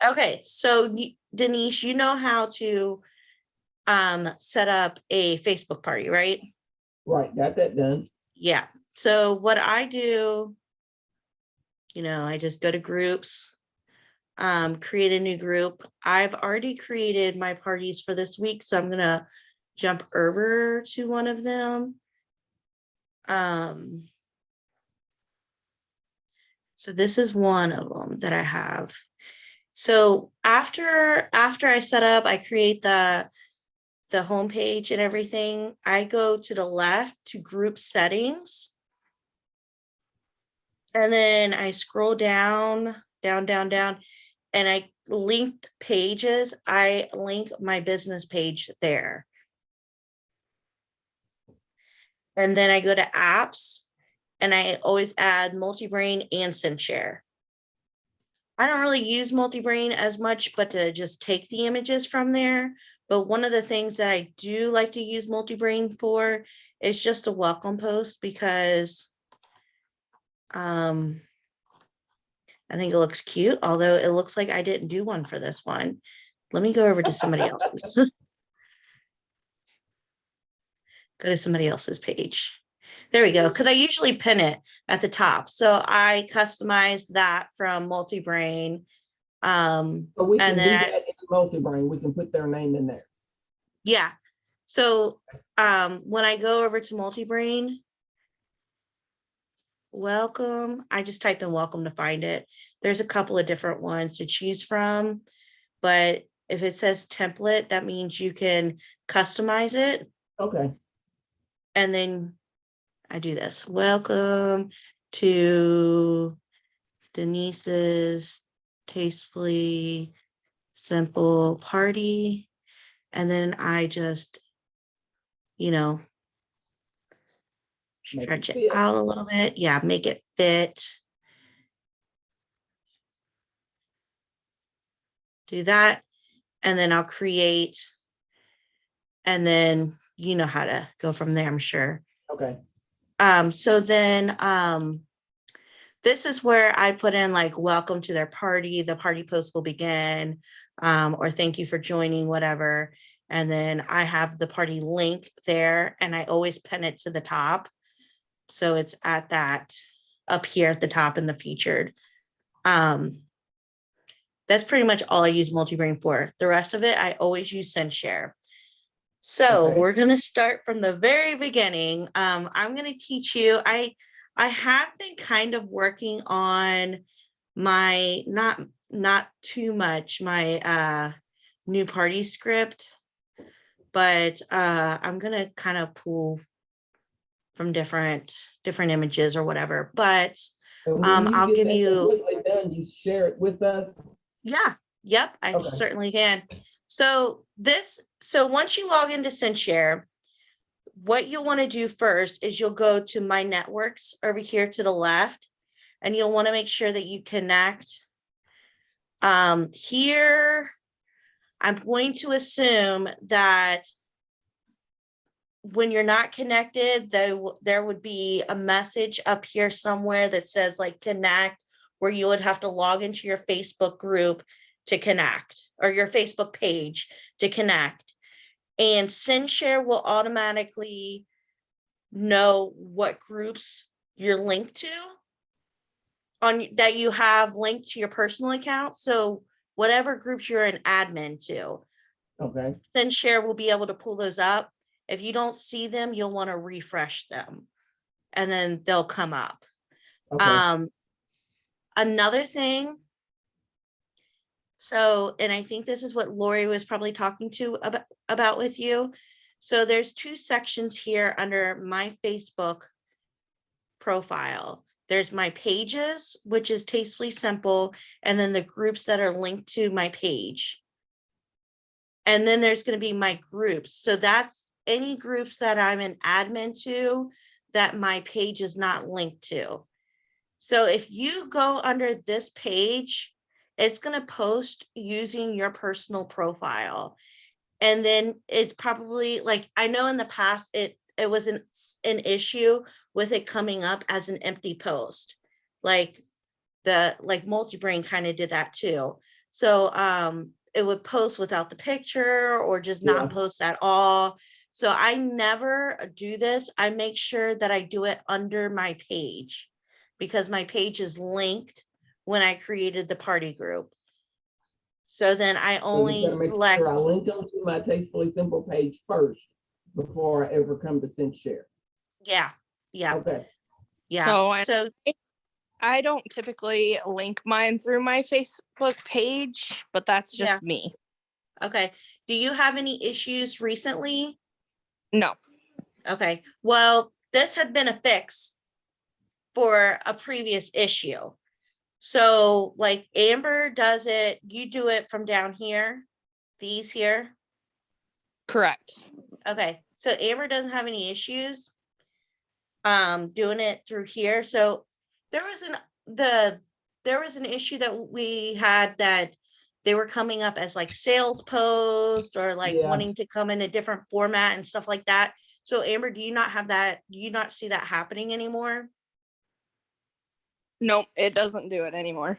Okay, so Denise, you know how to set up a Facebook party, right? Right, got that done. Yeah. So what I do, I just go to groups, create a new group. I've already created my parties for this week, so I'm gonna jump over to one of them. So this is one of them that I have. So after I set up, I create the homepage and everything, I go to the left to group settings. And then I scroll down, down, and I linked pages. I link my business page there. And then I go to apps and I always add Multibrain and CinchShare. I don't really use Multibrain as much, but to just take the images from there. But one of the things that I do like to use Multibrain for is just a welcome post, because I think it looks cute, although it looks like I didn't do one for this one. Let me go over to somebody else's. Go to somebody else's page. There we go, because I usually pin it at the top. So I customized that from Multibrain. So we can And do then that in Multibrain. We can put their name in there. yeah. So when I go over to Multibrain, welcome, I just type in welcome to find it. There's a couple of different ones to choose from, but if it says template, that means you can customize it. Okay. And then I do this. Welcome to Denise's Tastefully Simple Party. And then I just, stretch it out a little bit. Yeah, make it fit. Do that. And then I'll create. And then you know how to go from there, I'm sure. Okay. So then this is where I put in like, welcome to their party. The party post will begin, or thank you for joining, whatever. And then I have the party link there, and I always pin it to the top. So it's at that up here at the top in the featured. That's pretty much all I use Multibrain for. The rest of it, I always use CinchShare. So we're going to start from the very beginning. I'm going to teach you. I have been kind of working on my, not too much, my new party script, but I'm going to kind of pull from different images or whatever. But I'll give you. Done, you share it with us. Yeah. Yep. I certainly can. So once you log into CinchShare, what you'll want to do first is you'll go to My Networks over here to the left, and you'll want to make sure that you connect. Here, I'm going to assume that when you're not connected, there would be a message up here somewhere that says like connect, where you would have to log into your Facebook group to connect, or your Facebook page to connect. And CinchShare will automatically know what groups you're linked to that you have linked to your personal account. So whatever groups you're an admin to, CinchShare will be able to pull those up. If you don't see them, you'll want to refresh them, and then they'll come up. Another thing, and I think this is what Lori was probably talking to about with you. So there's two sections here under my Facebook profile. There's my pages, which is Tastefully Simple, and then the groups that are linked to my page. And then there's going to be my groups. So that's any groups that I'm an admin to that my page is not linked to. So if you go under this page, it's going to post using your personal profile. And then it's probably like, I know in the past, it was an issue with it coming up as an empty post. Like Multibrain kind of did that too. So it would post without the picture or just Yeah. not post at all. So I never do this. I make sure that I do it under my page because my page is linked when I created the party group. So then I So you only gotta make select, sure I link them to my Tastefully Simple page first before I ever come to CinchShare. yeah, Okay. So So I don't typically link mine through my Facebook page, but that's Yeah. just me. okay. Do you have any issues recently? No. Okay, well, this had been a fix for a previous issue. So like Amber does it, you do it from down here, these here. Correct. Okay, so Amber doesn't have any issues doing it through here. So there was an issue that we had that they were coming up as like sales post or like Yeah. wanting to come in a different format and stuff like that. So Amber, do you not have that? Do you not see that happening anymore? Nope, it doesn't do it anymore.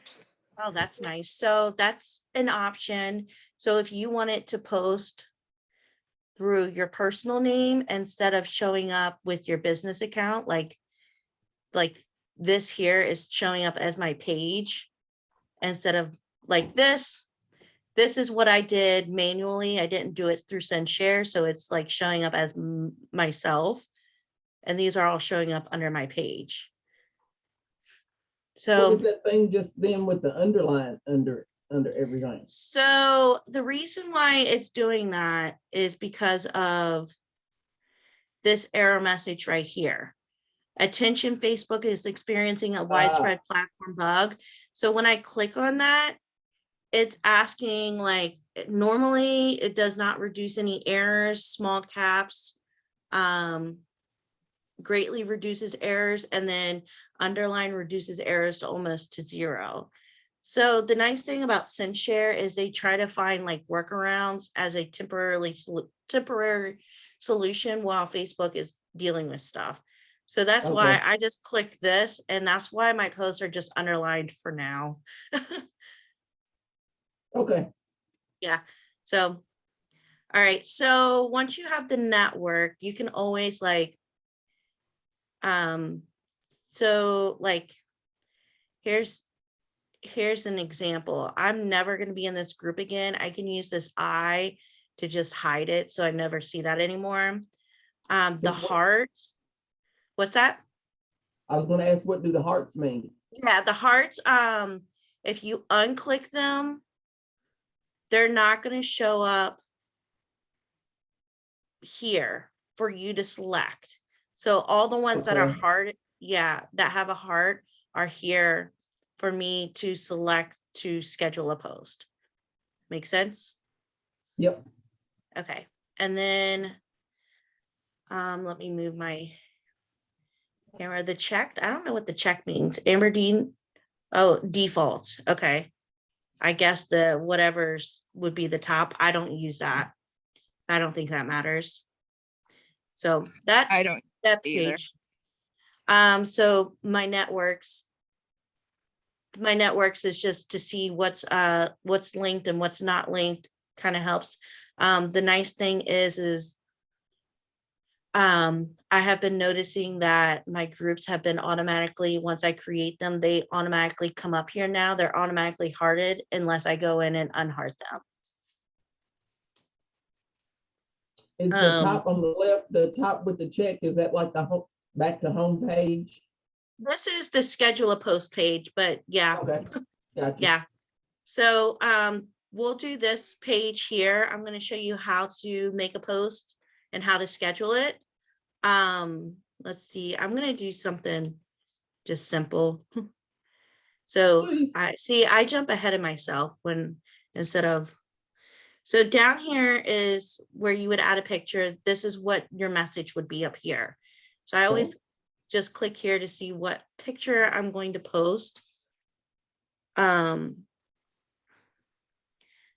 Oh, that's nice. So that's an option. So if you want it to post through your personal name instead of showing up with your business account, like this here is showing up as my page instead of like this. This is what I did manually. I didn't do it through CinchShare, so it's like showing up as myself, and these are all showing up under my page. What So was that thing just then with the underline under everything? So the reason why it's doing that is because of this error message right here. Attention, Facebook is experiencing a widespread platform bug. So when I click on that, it's asking like, normally it does not reduce any errors, small caps, greatly reduces errors, and then underline reduces errors to almost to 0. So the nice thing about CinchShare is they try to find like workarounds as a temporary solution while Facebook is dealing with stuff. So that's why I just click this, and that's why my posts are just underlined for now. Okay. Yeah. So, all right. So once you have the network, you can always like, so like, here's an example. I'm never going to be in this group again. I can use this I to just hide it so I never see that anymore. The heart, what's that? I was going to ask, what do the hearts mean? Yeah, the hearts, if you unclick them, they're not going to show up here for you to select. So all the ones that are heart, that have a heart are here for me to select to schedule a post. Make sense? Yep. Okay. And then let me move my camera. The checked, I don't know what the check means. Amberdean, oh, default. Okay. I guess the whatever's would be the top. I don't use that. I don't think that matters. So that's I don't that either. page. So my networks is just to see what's linked and what's not linked, kind of helps. The nice thing is I have been noticing that my groups have been automatically, once I create them, they automatically come up here now. They're automatically hearted unless I go in and unheart them. Is the top on the left, the top with the check, is that like the home, back to home page? This is the schedule a post page, but yeah. Okay. Gotcha. Yeah. So we'll do this page here. I'm going to show you how to make a post and how to schedule it. Let's see. I'm going to do something just simple. So Please. I jump ahead of myself when instead of, so down here is where you would add a picture. This is what your message would be up here. So I always just click here to see what picture I'm going to post. I'm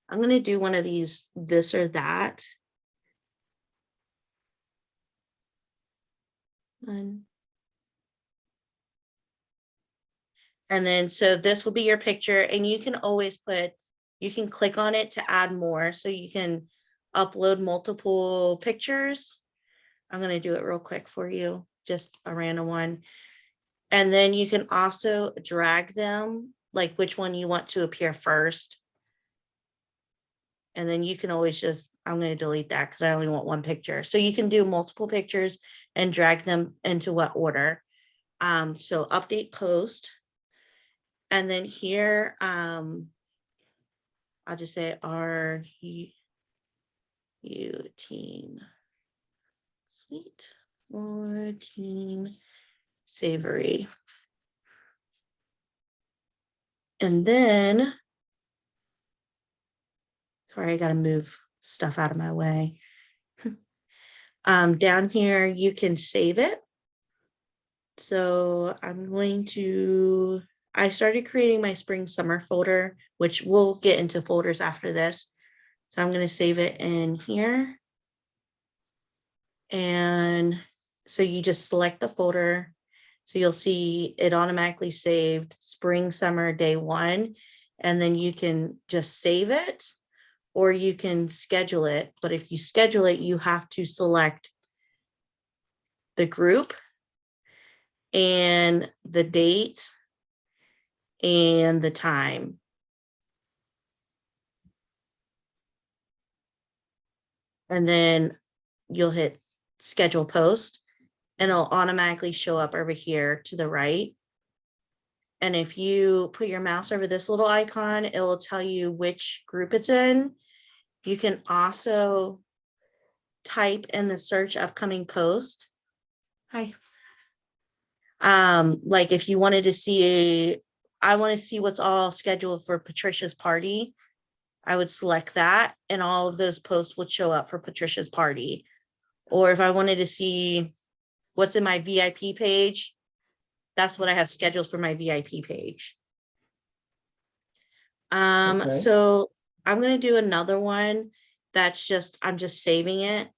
going to do one of these, this or that. And then, so this will be your picture, and you can always put you can click on it to add more. So you can upload multiple pictures. I'm going to do it real quick for you, just a random one. And then you can also drag them, like which one you want to appear first. And then you can always just, I'm going to delete that because I only want one picture. So you can do multiple pictures and drag them into what order. So update post. And then here, I'll just say our team. Sweet. Or team savory. And then, sorry, I got to move stuff out of my way. Down here, you can save it. So I'm going to, I started creating my spring summer folder, which we'll get into folders after this. So I'm going to save it in here. And so you just select the folder. So you'll see it automatically saved spring, summer, day 1. And then you can just save it or you can schedule it. But if you schedule it, you have to select the group and the date and the time. And then you'll hit schedule post and it'll automatically show up over here to the right. And if you put your mouse over this little icon, it will tell you which group it's in. You can also type in the search upcoming post. Hi. Like if you wanted to see, I want to see what's all scheduled for Patricia's party, I would select that and all of those posts would show up for Patricia's party. Or if I wanted to see what's in my VIP page, that's what I have scheduled for my VIP page. Okay. So I'm going to do another one that's just, I'm just saving it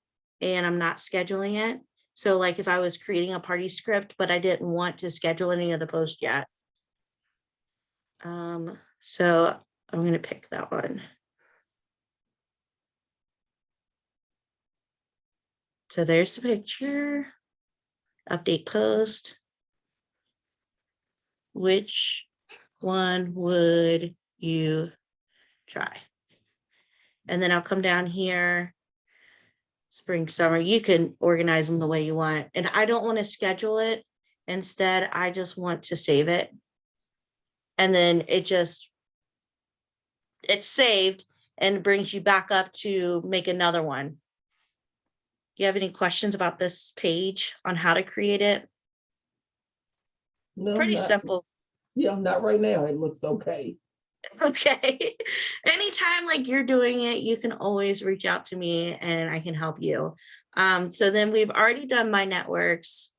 and I'm not scheduling it. So like if I was creating a party script, but I didn't want to schedule any of the posts yet. So I'm going to pick that one. So there's the picture, update post. Which one would you try? And then I'll come down here, spring, summer. You can organize them the way you want. And I don't want to schedule it. Instead, I just want to save it. And then it's saved and brings you back up to make another one. Do you have any questions about this page on how to create it? No, Pretty simple. Yeah, not right now. It looks okay. Okay. Anytime like you're doing it, you can always reach out to me and I can help you. So then we've already done my networks,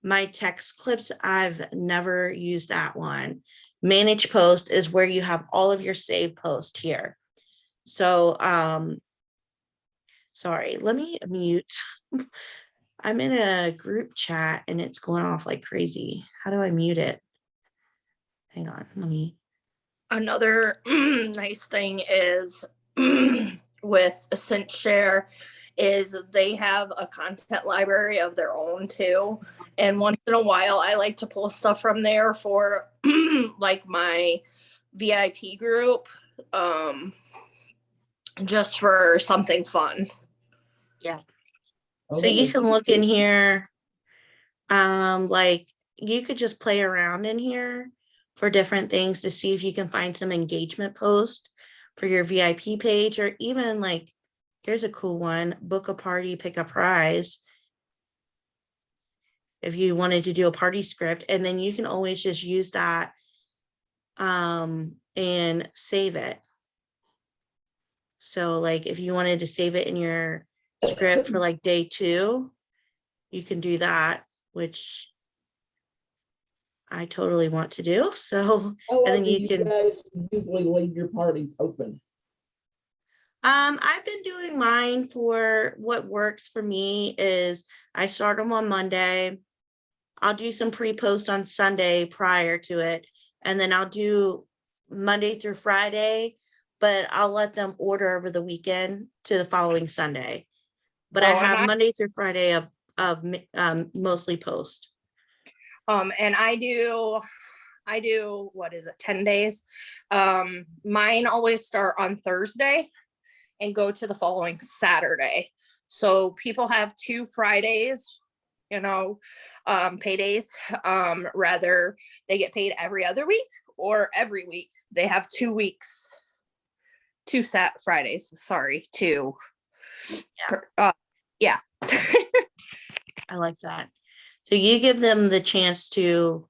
my text clips. I've never used that one. Manage post is where you have all of your saved posts here. So, sorry, let me mute. I'm in a group chat and it's going off like crazy. How do I mute it? Hang on, let me. Another nice thing is with CinchShare is they have a content library of their own too. And once in a while, I like to pull stuff from there for like my VIP group, just for something fun. Yeah. Oh, So you can look in here. Like you could just play around in here for different things to see if you can find some engagement post for your VIP page, or even like, here's a cool one, book a party, pick a prize. If you wanted to do a party script, and then you can always just use that and save it. So like if you wanted to save it in your script for like day 2, you can do that, which I totally want to do. So, and then you can guys usually leave your parties open. I've been doing mine for what works for me is I start them on Monday. I'll do some pre-post on Sunday prior to it. And then I'll do Monday through Friday. but I'll let them order over the weekend to the following Sunday. But I Oh, and have Monday through Friday of mostly post. And I do, what is it, 10 days? Mine always start on Thursday and go to the following Saturday. So people have 2 Fridays, paydays. Rather they get paid every other week or every week. They have 2 weeks, 2 Fridays, sorry, 2. Yeah. I like that. So you give them the chance to,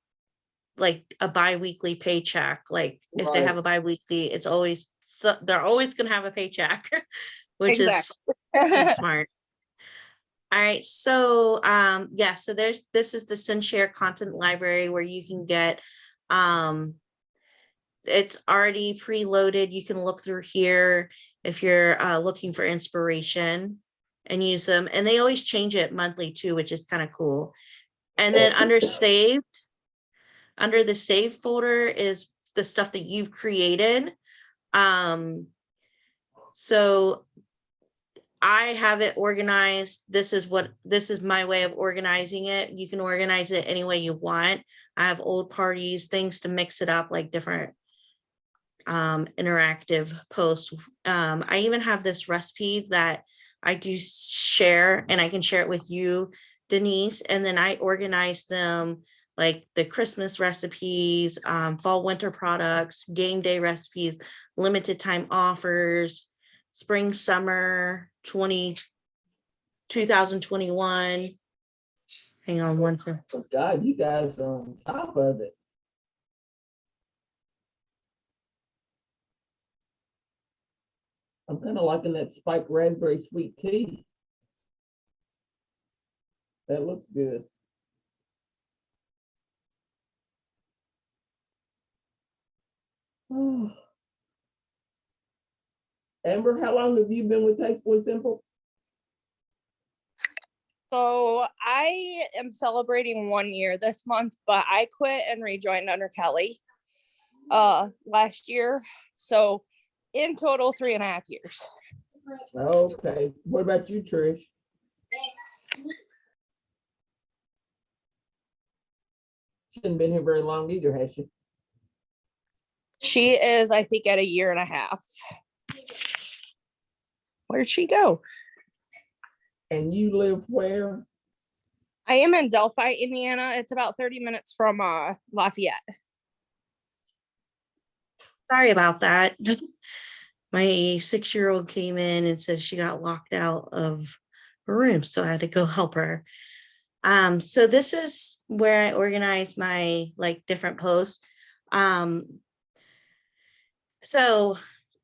like, a bi-weekly paycheck. Like if they have a bi-weekly, it's always, so they're always going to have a paycheck, which is smart. All right. So yeah, so this is the CinchShare content library where you can get, it's already preloaded. You can look through here if you're looking for inspiration and use them. And they always change it monthly too, which is kind of cool. And then under saved, under the save folder is the stuff that you've created. So I have it organized. This is my way of organizing it. You can organize it any way you want. I have old parties, things to mix it up, like different interactive posts. I even have this recipe that I do share, and I can share it with you, Denise, and then I organize them like the Christmas recipes, fall winter products, game day recipes, limited time offers, spring summer 2021. Hang on one second. Oh God, you guys are on top of it. I'm kind of liking that spiked raspberry sweet tea. That looks good. Oh. Amber, how long have you been with Tasteful and Simple? So I am celebrating 1 year this month, but I quit and rejoined under Kelly last year. So in total, 3.5 years. Okay. What about you, Trish? She hasn't been here very long either, has she? She is, I think, at 1.5 years. Where'd she go? And you live where? I am in Delphi, Indiana. It's about 30 minutes from Lafayette. Sorry about that. My 6-year-old came in and said she got locked out of her room, so I had to go help her. So this is where I organize my like different posts. So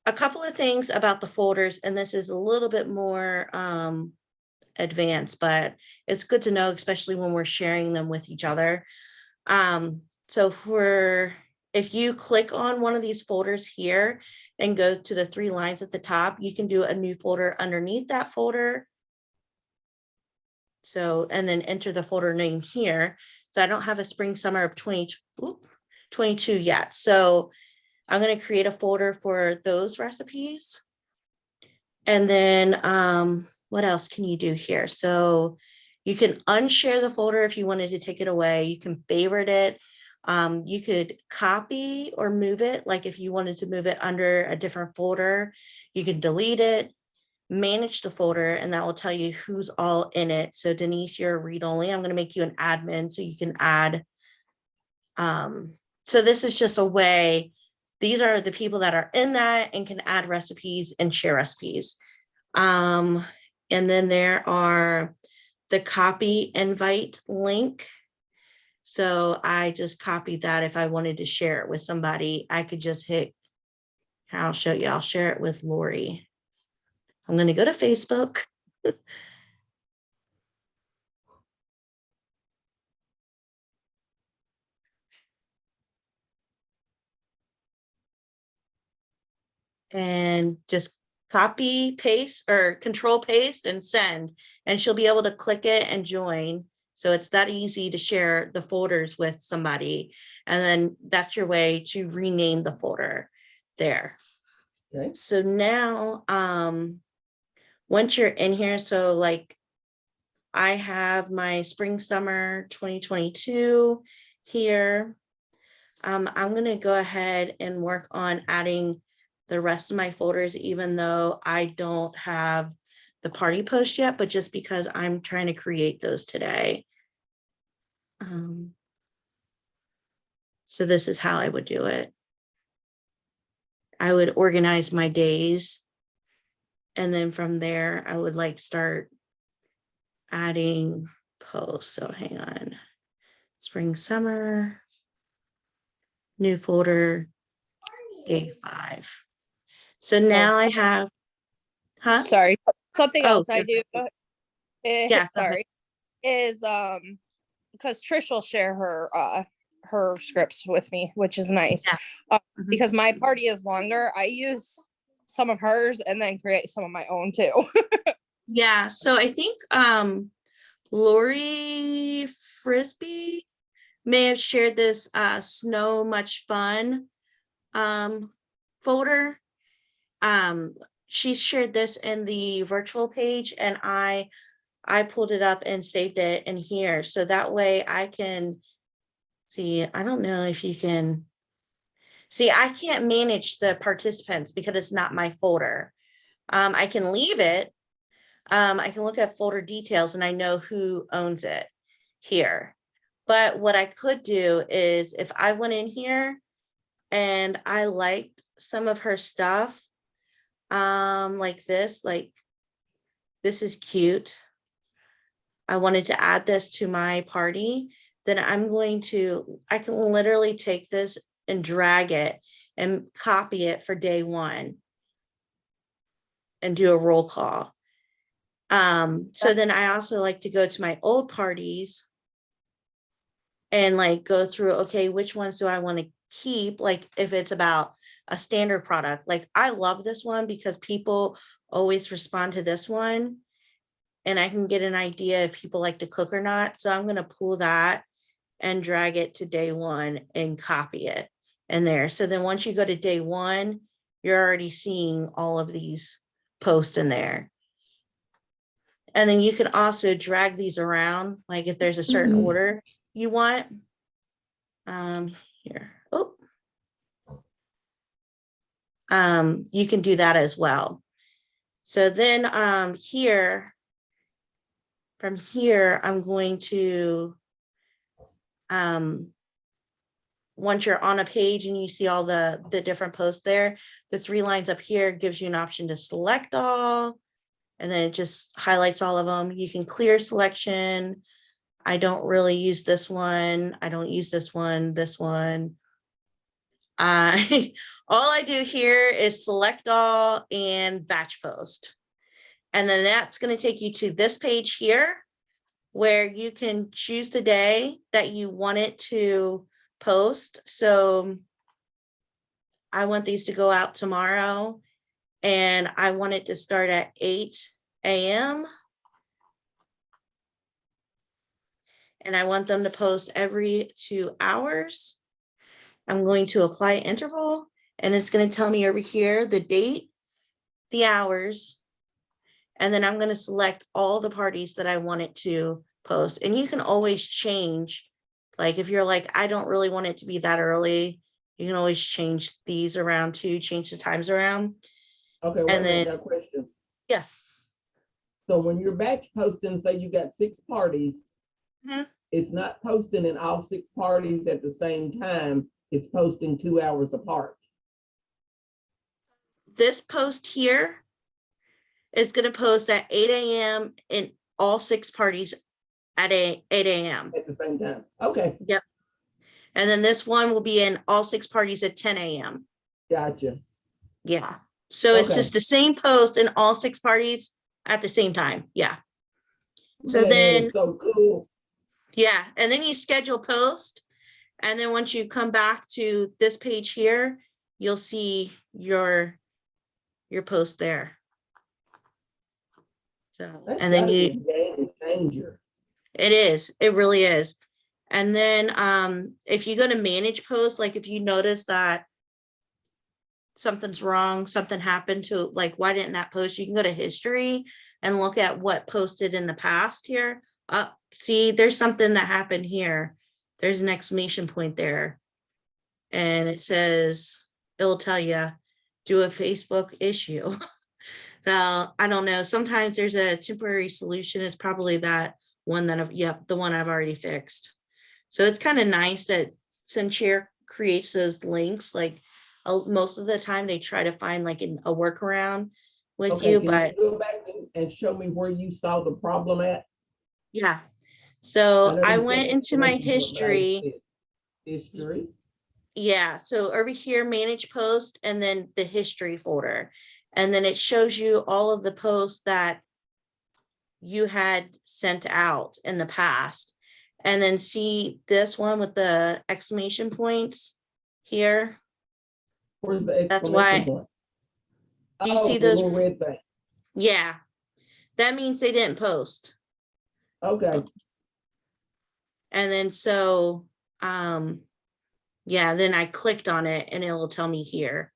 a couple of things about the folders, and this is a little bit more advanced, but it's good to know, especially when we're sharing them with each other. So if you click on one of these folders here and go to the 3 lines at the top, you can do a new folder underneath that folder. So, and then enter the folder name here. So I don't have a spring summer of 22 yet. So I'm going to create a folder for those recipes. And then what else can you do here? So you can unshare the folder if you wanted to take it away. You can favorite it. You could copy or move it. Like if you wanted to move it under a different folder, you can delete it, manage the folder, and that will tell you who's all in it. So Denise, you're read-only. I'm going to make you an admin so you can add. So this is just a way. These are the people that are in that and can add recipes and share recipes. And then there are the copy invite link. So I just copied that. If I wanted to share it with somebody, I could just hit, I'll show you, I'll share it with Lori. I'm going to go to Facebook. And just copy, paste, or control paste and send, and she'll be able to click it and join. So it's that easy to share the folders with somebody. And then that's your way to rename the folder there. Okay. So now, once you're in here, so like I have my spring, summer 2022 here. I'm going to go ahead and work on adding the rest of my folders, even though I don't have the party post yet, but just because I'm trying to create those today. So this is how I would do it. I would organize my days. And then from there, I would like start adding posts. So hang on. Spring, summer, new folder, day 5. So now I have, huh? Sorry. Something Oh, else I do. yeah, go ahead. Sorry. Is because Trish will share her scripts with me, which is nice. Yeah. Mhm. Because my party is longer, I use some of hers and then create some of my own too. Yeah, so I think Lori Frisbee may have shared this Snow Much Fun folder. She shared this in the virtual page, and I pulled it up and saved it in here. So that way I can see, I don't know if you can see, I can't manage the participants because it's not my folder. I can leave it. I can look at folder details and I know who owns it here. But what I could do is if I went in here and I liked some of her stuff, like this is cute. I wanted to add this to my party, then I can literally take this and drag it and copy it for day 1 and do a roll call. So then I also like to go to my old parties and like go through, okay, which ones do I want to keep? Like if it's about a standard product, like I love this one because people always respond to this one and I can get an idea if people like to cook or not. So I'm going to pull that and drag it to day 1 and copy it in there. So then once you go to day 1, you're already seeing all of these posts in there. And then you can also drag these around, like if there's a certain order you want. Here, you can do that as well. So then here, from here, I'm going to, once you're on a page and you see all the different posts there, the 3 lines up here gives you an option to select all, and then it just highlights all of them. You can clear selection. I don't really use this one. I don't use this one, this one. All I do here is select all and batch post. And then that's going to take you to this page here where you can choose the day that you want it to post. So I want these to go out tomorrow and I want it to start at 8 a.m. And I want them to post every 2 hours. I'm going to apply interval and it's going to tell me over here the date, the hours, and then I'm going to select all the parties that I want it to post. And you can always change, like if you're like, I don't really want it to be that early, you can always change these around too, change the times around. Okay, wait a minute, I got a question. Yeah. So when you're batch posting, say you got 6 parties, it's not posting in all 6 parties at the same time. It's posting 2 hours apart. This post here is going to post at 8 a.m. in all 6 parties at 8 a.m. At the same time. Okay. Yep. And then this one will be in all 6 parties at 10 a.m. Gotcha. Yeah. So it's just the same post in all 6 parties at the same time. Yeah. So that then, is so cool. Yeah. And then you schedule post. And then once you come back to this page here, you'll see your post there. So, That's and then a game changer. it really is. And then if you go to manage posts, like if you notice that something's wrong, something happened to, like, why didn't that post? You can go to history and look at what posted in the past here. See, there's something that happened here. There's an exclamation point there. And it says, it'll tell you, do a Facebook issue. Now, I don't know. Sometimes there's a temporary solution. It's probably that one that the one I've already fixed. So it's kind of nice that CinchShare creates those links. Like most of the time they try to find like a workaround with Okay, you, can but you go back and show me where you saw the problem at? yeah. I So know I you said went into my exclamation point, but I didn't history. see it. History. Yeah, so over here, manage post, and then the history folder. And then it shows you all of the posts that you had sent out in the past. And then see this one with the exclamation points here. Where's the That's exclamation why, point? do you Oh, see the those? little red thing. Yeah, that means they didn't post. Okay, And then so, yeah, then I clicked on it and it will tell me here.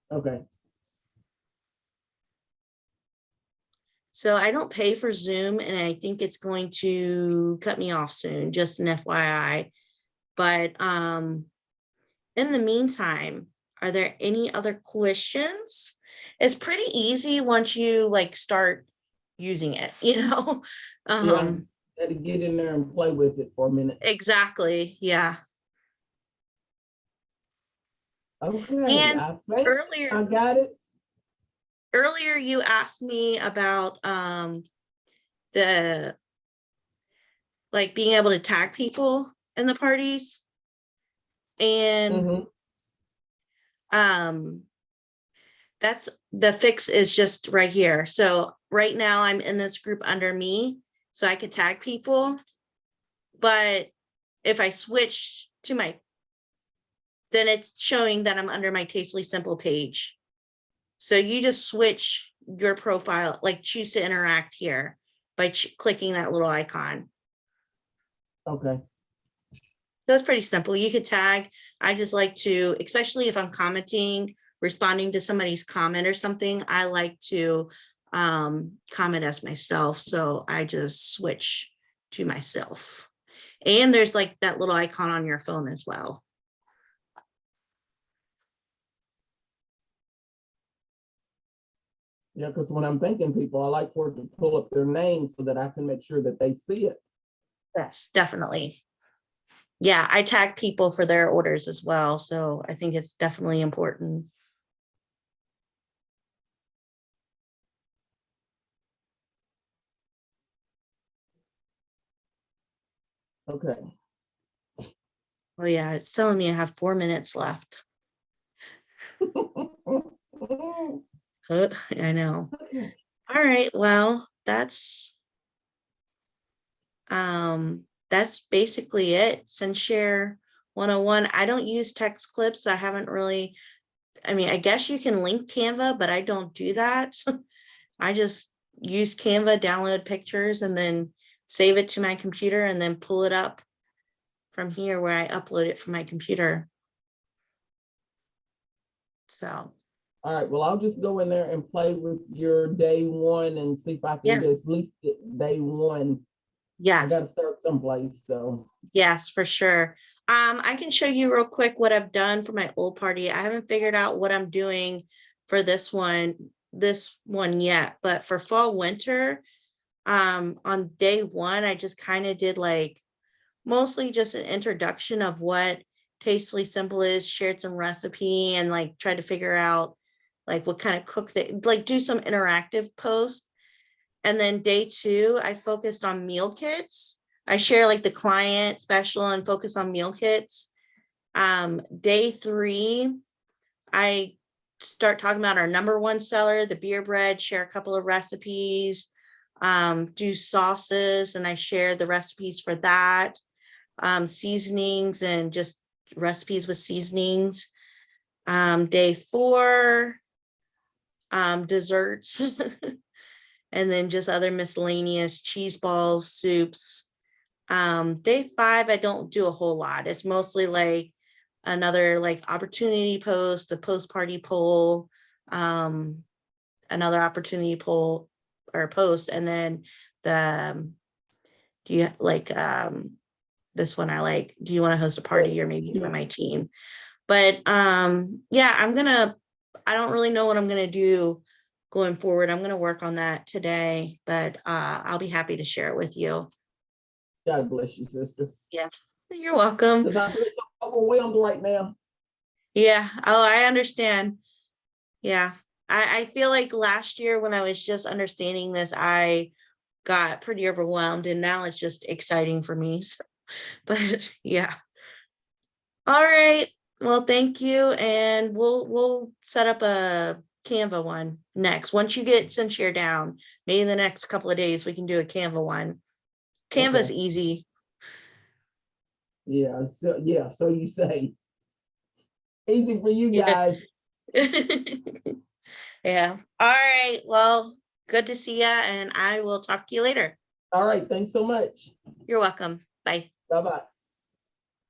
okay. So I don't pay for Zoom, and I think it's going to cut me off soon, just an FYI. But in the meantime, are there any other questions? It's pretty easy once you like start using it, you know? Yeah, had to get in there and play with it for a minute. Exactly. Yeah. Okay, And I think I earlier, got it. you asked me about the like being able to tag people in the parties. And Mhm. that's the fix is just right here. So right now I'm in this group under me, so I could tag people. But if I switch to my, then it's showing that I'm under my Tastely Simple page. So you just switch your profile, like choose to interact here by clicking that little icon. Okay. So it's pretty simple. You could tag. I just like to, especially if I'm commenting, responding to somebody's comment or something, I like to comment as myself. So I just switch to myself. And there's like that little icon on your phone as well. Yeah, because when I'm thanking people, I like for it to pull up their name so that I can make sure that they see it. Yes, definitely. Yeah, I tag people for their orders as well. So I think it's definitely important. Okay. Oh yeah, it's telling me I have 4 minutes left. I know. All right, well, that's basically it. CinchShare 101. I don't use text clips. I haven't really, I mean, I guess you can link Canva, but I don't do that. I just use Canva, download pictures, and then save it to my computer and then pull it up from here where I upload it from my computer. So All right, well, I'll just go in there and play with your day one and see if I can yeah, at least get day one. I yes, got to start someplace, so. yes, for sure. I can show you real quick what I've done for my old party. I haven't figured out what I'm doing for this one yet, but for fall winter, on day one, I just kind of did like mostly just an introduction of what Tastely Simple is, shared some recipe, and like tried to figure out like what kind of cook that, like do some interactive posts. And then day two, I focused on meal kits. I share like the client special and focus on meal kits. Day three, I start talking about our number one seller, the beer bread, share a couple of recipes, do sauces, and I share the recipes for that, seasonings and just recipes with seasonings. Day four, desserts, and then just other miscellaneous cheese balls, soups. Day five, I don't do a whole lot. It's mostly like another like opportunity post, a post-party poll, another opportunity poll or post, and then the do you like this one I like, do you want to host a party or maybe join my team? But yeah, I don't really know what I'm gonna do going forward. I'm gonna work on that today, but I'll be happy to share it with you. God bless you, sister. Yeah, you're welcome. Because I feel so overwhelmed right now. Yeah, oh, I understand. Yeah, I feel like last year when I was just understanding this, I got pretty overwhelmed, and now it's just exciting for me. So, but yeah. All right. Well, thank you. And we'll set up a Canva one next. Once you get CinchShare down, maybe in the next couple of days, we can do a Canva one. Canva's Okay. easy. Yeah, so you say. Easy for you Yeah. guys. Yeah. All right. Well, good to see ya, and I will talk to you later. All right, thanks so much. You're welcome. Bye. Bye-bye.